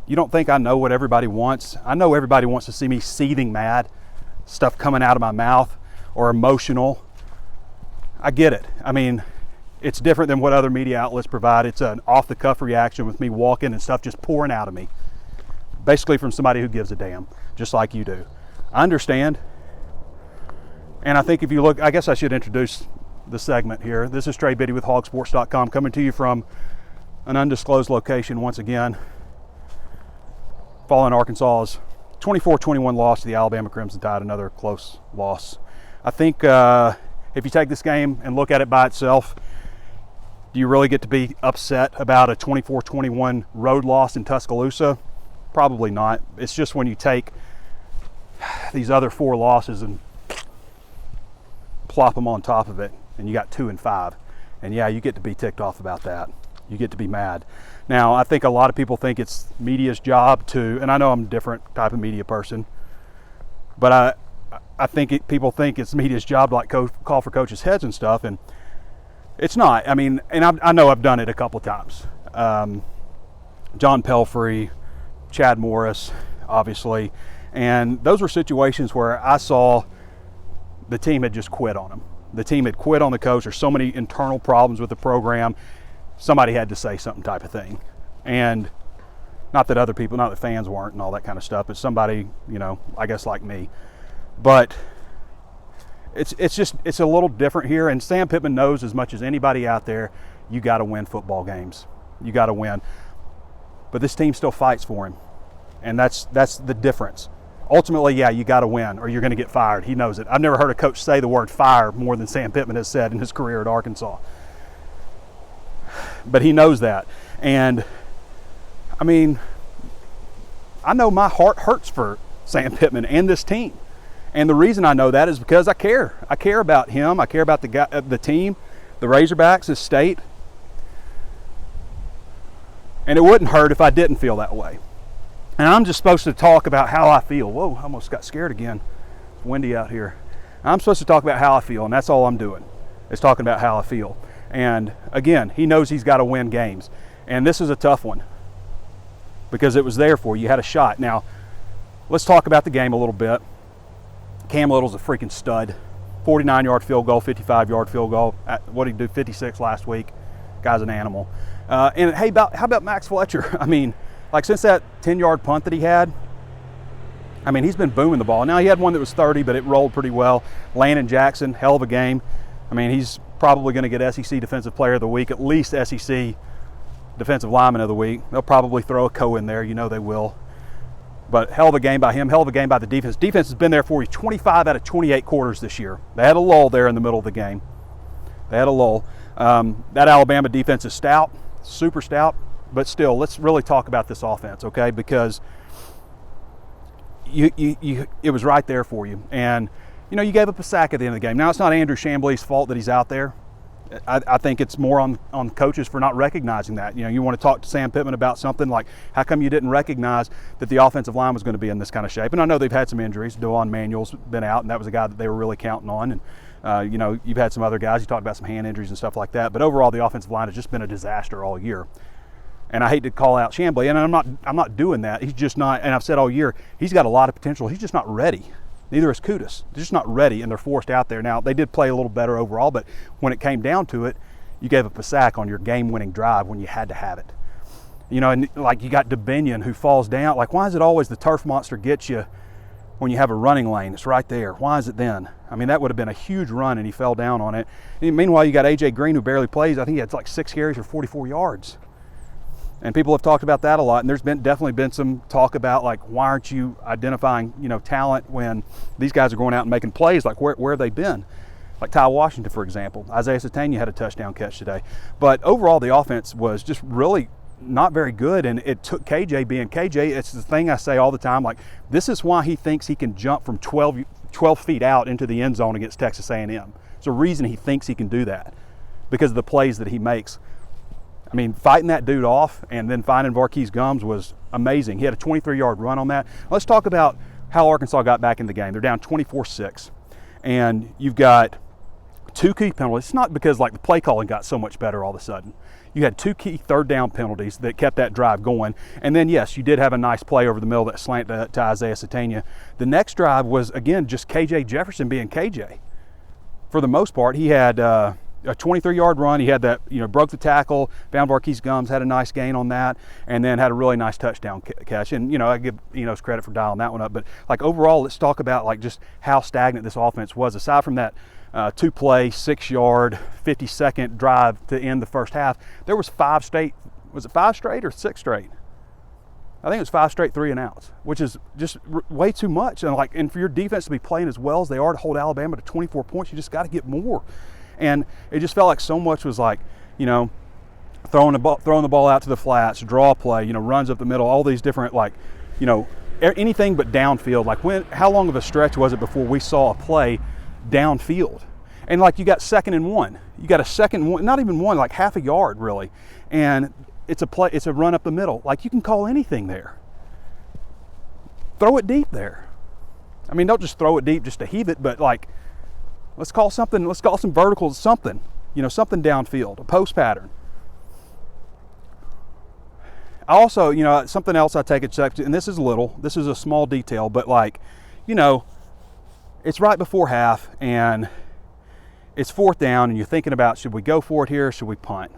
you don't think I know what everybody wants? I know everybody wants to see me seething mad, stuff coming out of my mouth, or emotional. I get it. I mean, it's different than what other media outlets provide. It's an off-the-cuff reaction with me walking and stuff just pouring out of me. Basically from somebody who gives a damn, just like you do. I understand. And I think if you look, I guess I should introduce the segment here. This is Trey Biddy with HawgSports.com, coming to you from an undisclosed location once again, following Arkansas's 24-21 loss to the Alabama Crimson Tide, another close loss. I think if you take this game and look at it by itself, do you really get to be upset about a 24-21 road loss in Tuscaloosa? Probably not. It's just when you take these other 4 losses and plop them on top of it, and you got 2 and 5. And yeah, you get to be ticked off about that. You get to be mad. Now, I think a lot of people think it's media's job to, and I know I'm a different type of media person, but I think people think it's media's job to like call for coaches' heads and stuff, and it's not. I mean, and I know I've done it a couple times. John Pelfrey, Chad Morris, obviously, and those were situations where I saw the team had just quit on him. The team had quit on the coach. There's so many internal problems with the program. Somebody had to say something type of thing. And not that other people, not that fans weren't and all that kind of stuff, but somebody, you know, I guess like me. But it's a little different here. And Sam Pittman knows as much as anybody out there, you got to win football games. You got to win. But this team still fights for him. And that's the difference. Ultimately, yeah, you got to win or you're going to get fired. He knows it. I've never heard a coach say the word fire more than Sam Pittman has said in his career at Arkansas. But he knows that. And, I mean, I know my heart hurts for Sam Pittman and this team. And the reason I know that is because I care. I care about him. I care about the team, the Razorbacks, his state. And it wouldn't hurt if I didn't feel that way. And I'm just supposed to talk about how I feel. Whoa, I almost got scared again. It's windy out here. I'm supposed to talk about how I feel, and that's all I'm doing, is talking about how I feel. And again, he knows he's got to win games. And this is a tough one because it was there for you. You had a shot. Now, let's talk about the game a little bit. Cam Little's a freaking stud. 49-yard field goal, 55-yard field goal. What did he do? 56 last week. Guy's an animal. And hey, how about Max Fletcher? I mean, like since that 10-yard punt that he had, I mean, he's been booming the ball. Now, he had one that was 30, but it rolled pretty well. Landon Jackson, hell of a game. I mean, he's probably going to get SEC Defensive Player of the Week, at least SEC Defensive Lineman of the Week. They'll probably throw a co in there. You know they will. But hell of a game by him, hell of a game by the defense. Defense has been there for you 25 out of 28 quarters this year. They had a lull there in the middle of the game. They had a lull. That Alabama defense is stout, super stout. But still, let's really talk about this offense, okay? Because it was right there for you. And, you know, you gave up a sack at the end of the game. Now, it's not Andrew Chambly's fault that he's out there. I think it's more on coaches for not recognizing that. You know, you want to talk to Sam Pittman about something like, how come you didn't recognize that the offensive line was going to be in this kind of shape? And I know they've had some injuries. DeJuan Manuel's been out, and that was a guy that they were really counting on. And, you know, you've had some other guys. You talked about some hand injuries and stuff like that. But overall, the offensive line has just been a disaster all year. And I hate to call out Chambly, and I'm not doing that. He's just not, and I've said all year, he's got a lot of potential. He's just not ready. Neither is Kudus. They're just not ready, and they're forced out there. Now, they did play a little better overall, but when it came down to it, you gave up a sack on your game-winning drive when you had to have it. You know, and like you got DeBinion who falls down. Like, why is it always the turf monster gets you when you have a running lane? It's right there. Why is it then? I mean, that would have been a huge run, and he fell down on it. And meanwhile, you got A.J. Green who barely plays. I think he had like 6 carries for 44 yards. And people have talked about that a lot, and there's definitely been some talk about, like, why aren't you identifying, you know, talent when these guys are going out and making plays? Like, where have they been? Like Ty Washington, for example. Isaiah Satania had a touchdown catch today. But overall, the offense was just really not very good, and it took KJ being KJ. It's the thing I say all the time, like, this is why he thinks he can jump from 12 feet out into the end zone against Texas A&M. It's a reason he thinks he can do that, because of the plays that he makes. I mean, fighting that dude off and then finding Varquise Gums was amazing. He had a 23-yard run on that. Let's talk about how Arkansas got back in the game. They're down 24-6. And you've got 2 key penalties. It's not because like the play calling got so much better all of a sudden. You had 2 key third down penalties that kept that drive going. And then, yes, you did have a nice play over the middle that slant to Isaiah Satania. The next drive was, again, just KJ Jefferson being KJ. For the most part, he had a 23-yard run. He had that, broke the tackle, found Marquise Gums, had a nice gain on that, and then had a really nice touchdown catch. And, I give Enos credit for dialing that one up. But, like, overall, let's talk about, like, just how stagnant this offense was. Aside from that 2-play, 6-yard, 50-second drive to end the first half, there was 5 straight. Was it 5 straight or 6 straight? I think it was 5 straight 3-and-outs, which is just way too much. And for your defense to be playing as well as they are to hold Alabama to 24 points, you just got to get more. And it just felt like so much was like, throwing the ball out to the flats, draw play, runs up the middle, all these different, like, anything but downfield. Like, how long of a stretch was it before we saw a play downfield? And like, you got 2nd and 1, you got a 2nd and 1, not even 1, like half a yard really, and it's a run up the middle. Like, you can call anything there. Throw it deep there. I mean, don't just throw it deep just to heave it, but like, let's call some verticals, something something downfield, a post pattern. I also, something else I take a check to, and this is a small detail, but like, it's right before half and it's 4th down and you're thinking about, should we go for it here or should we punt,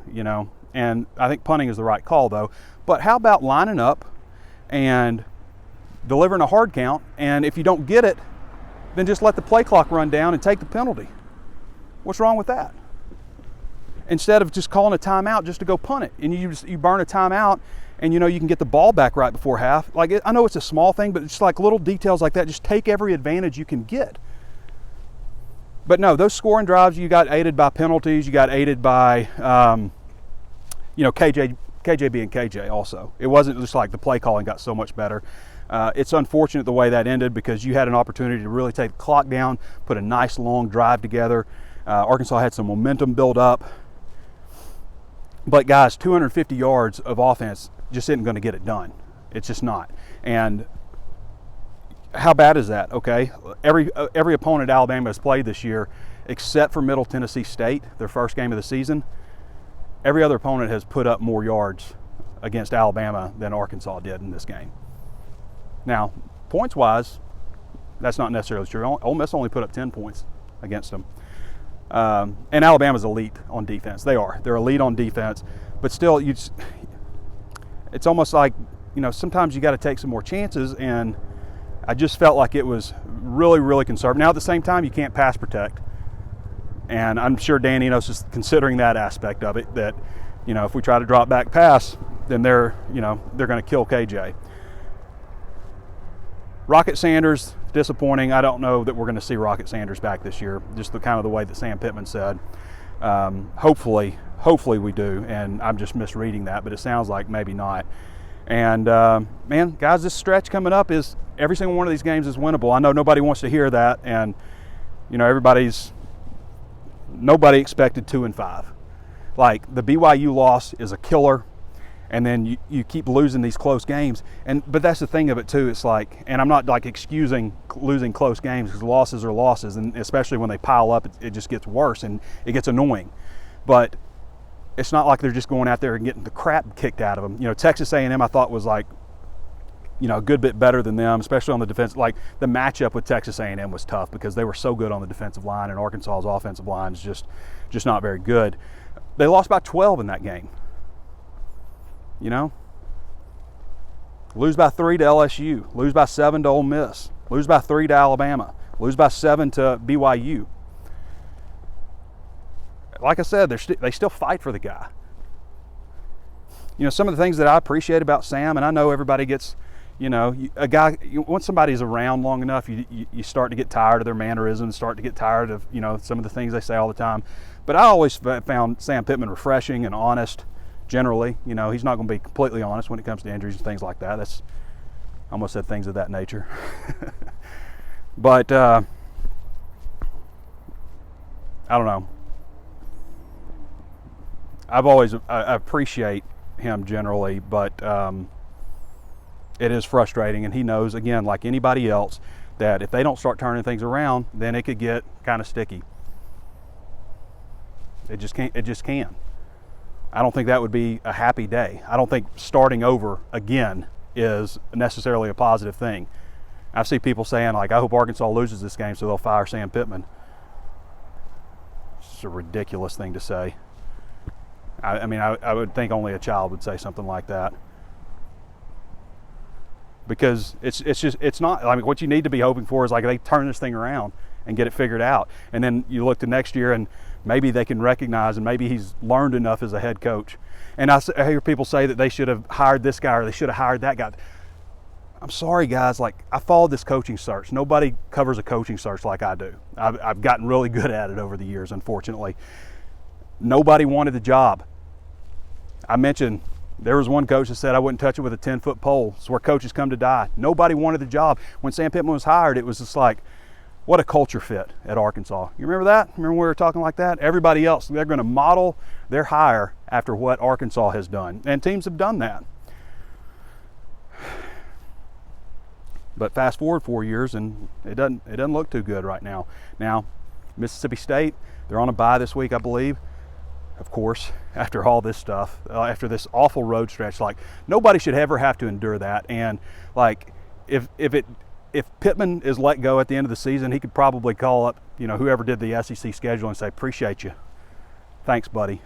And I think punting is the right call though. But how about lining up and delivering a hard count, and if you don't get it, then just let the play clock run down and take the penalty. What's wrong with that? Instead of just calling a timeout just to go punt it, and you burn a timeout, and you can get the ball back right before half. Like, I know it's a small thing, but just like little details like that, just take every advantage you can get. But no, those scoring drives, you got aided by penalties, you got aided by KJ being KJ also. It wasn't just like the play calling got so much better. It's unfortunate the way that ended, because you had an opportunity to really take the clock down, put a nice long drive together. Arkansas had some momentum build up. But guys, 250 yards of offense just isn't going to get it done. It's just not. And how bad is that? Okay, every opponent Alabama has played this year, except for Middle Tennessee State, their first game of the season, every other opponent has put up more yards against Alabama than Arkansas did in this game. Now, points-wise, that's not necessarily true. Ole Miss only put up 10 points against them. And Alabama's elite on defense. They're elite on defense, but still, it's almost like, sometimes you got to take some more chances, and I just felt like it was really, really conservative. Now, at the same time, you can't pass protect, and I'm sure Dan Enos is considering that aspect of it, that, if we try to drop back pass, then they're going to kill KJ. Rocket Sanders, disappointing. I don't know that we're going to see Rocket Sanders back this year, just the way that Sam Pittman said. Hopefully we do, and I'm just misreading that, but it sounds like maybe not. And man, guys, this stretch coming up is every single one of these games is winnable. I know nobody wants to hear that, and nobody expected 2-5. Like, the BYU loss is a killer, and then you keep losing these close games. But that's the thing of it too. It's like, and I'm not like excusing losing close games, because losses are losses, and especially when they pile up, it just gets worse and it gets annoying. But it's not like they're just going out there and getting the crap kicked out of them. Texas A&M I thought was like, a good bit better than them, especially on the defense. Like, the matchup with Texas A&M was tough because they were so good on the defensive line, and Arkansas's offensive line is just not very good. They lost by 12 in that game. Lose by 3 to LSU, lose by 7 to Ole Miss, lose by 3 to Alabama, lose by 7 to BYU. Like I said, they still fight for the guy. Some of the things that I appreciate about Sam, and I know everybody gets, a guy, once somebody's around long enough, you start to get tired of their mannerisms, start to get tired of, some of the things they say all the time. But I always found Sam Pittman refreshing and honest. Generally, he's not going to be completely honest when it comes to injuries and things like that. I almost said things of that nature. But I don't know. I appreciate him generally, but it is frustrating, and he knows, again, like anybody else, that if they don't start turning things around, then it could get kind of sticky. It just can't. It just can. I don't think that would be a happy day. I don't think starting over again is necessarily a positive thing. I see people saying, like, I hope Arkansas loses this game so they'll fire Sam Pittman. It's a ridiculous thing to say. I mean, I would think only a child would say something like that. Because it's not, I mean, what you need to be hoping for is like they turn this thing around and get it figured out. And then you look to next year and maybe they can recognize, and maybe he's learned enough as a head coach. And I hear people say that they should have hired this guy or they should have hired that guy. I'm sorry, guys. Like, I followed this coaching search. Nobody covers a coaching search like I do. I've gotten really good at it over the years, unfortunately. Nobody wanted the job. I mentioned there was one coach that said I wouldn't touch it with a 10-foot pole. It's where coaches come to die. Nobody wanted the job. When Sam Pittman was hired, it was just like, what a culture fit at Arkansas. You remember that? Remember when we were talking like that? Everybody else, they're going to model their hire after what Arkansas has done. And teams have done that. But fast forward 4 years, and it doesn't look too good right now. Now, Mississippi State, they're on a bye this week, I believe. Of course, after all this stuff, after this awful road stretch, like, nobody should ever have to endure that. And like, if Pittman is let go at the end of the season, he could probably call up, you know, whoever did the SEC schedule and say, appreciate you. Thanks, buddy.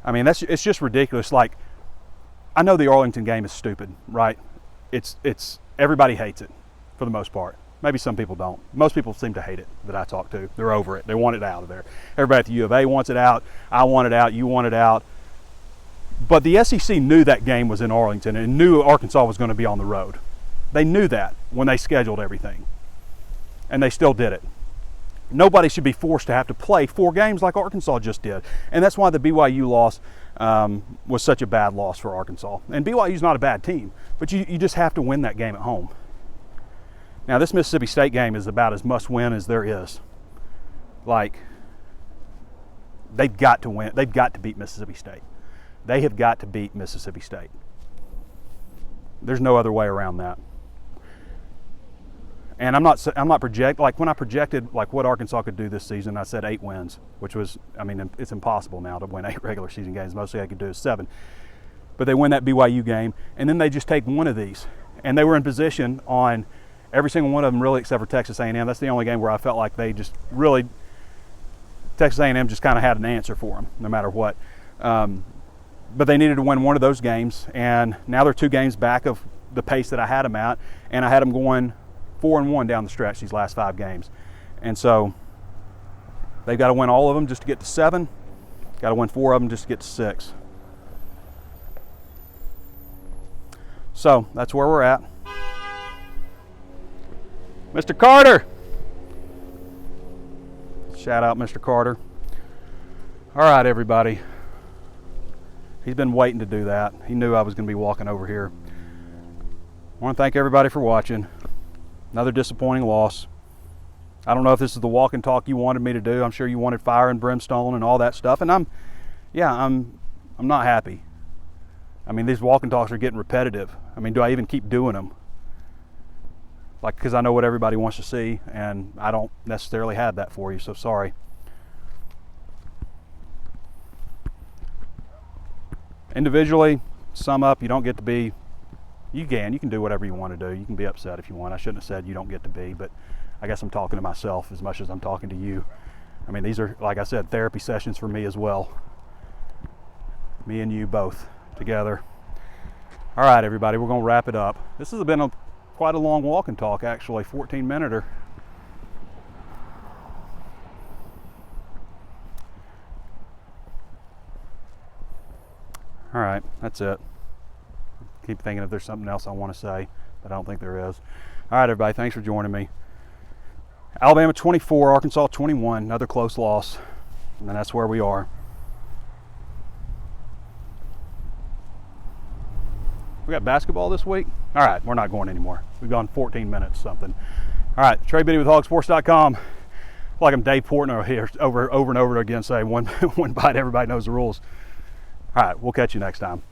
I mean, it's just ridiculous. Like, I know the Arlington game is stupid, right? It's everybody hates it for the most part. Maybe some people don't. Most people seem to hate it that I talk to. They're over it. They want it out of there. Everybody at the U of A wants it out. I want it out. You want it out. But the SEC knew that game was in Arlington and knew Arkansas was going to be on the road. They knew that when they scheduled everything. And they still did it. Nobody should be forced to have to play 4 games like Arkansas just did. And that's why the BYU loss was such a bad loss for Arkansas. And BYU's not a bad team, but you just have to win that game at home. Now, this Mississippi State game is about as must-win as there is. Like, they've got to win. They've got to beat Mississippi State. They have got to beat Mississippi State. There's no other way around that. And I'm not like, when I projected like what Arkansas could do this season, I said 8 wins, which was, I mean, it's impossible now to win 8 regular season games. Mostly I could do is 7. But they win that BYU game, and then they just take one of these. And they were in position on every single one of them, really, except for Texas A&M. That's the only game where I felt like they just really, Texas A&M just kind of had an answer for them, no matter what. But they needed to win one of those games, and now they're 2 games back of the pace that I had them at, and I had them going 4-1 down the stretch these last 5 games. And so they've got to win all of them just to get to 7. Got to win 4 of them just to get to 6. So that's where we're at. Mr. Carter. Shout out Mr. Carter. All right, everybody. He's been waiting to do that. He knew I was going to be walking over here. I want to thank everybody for watching. Another disappointing loss. I don't know if this is the walk and talk you wanted me to do. I'm sure you wanted fire and brimstone and all that stuff. And I'm not happy. I mean, these walk and talks are getting repetitive. I mean, do I even keep doing them? Like, because I know what everybody wants to see, and I don't necessarily have that for you, so sorry. Individually, sum up, you don't get to be, you can do whatever you want to do. You can be upset if you want. I shouldn't have said you don't get to be, but I guess I'm talking to myself as much as I'm talking to you. I mean, these are, like I said, therapy sessions for me as well. Me and you both together. All right, everybody, we're going to wrap it up. This has been quite a long walk and talk, actually, 14-minute. All right, that's it. Keep thinking if there's something else I want to say, but I don't think there is. All right, everybody, thanks for joining me. Alabama 24, Arkansas 21, another close loss, and that's where we are. We got basketball this week? All right, we're not going anymore. We've gone 14 minutes something. All right, Trey Biddy with HawgSports.com. Like I'm Dave Portnoy here, over and over again, say one bite, everybody knows the rules. All right, we'll catch you next time.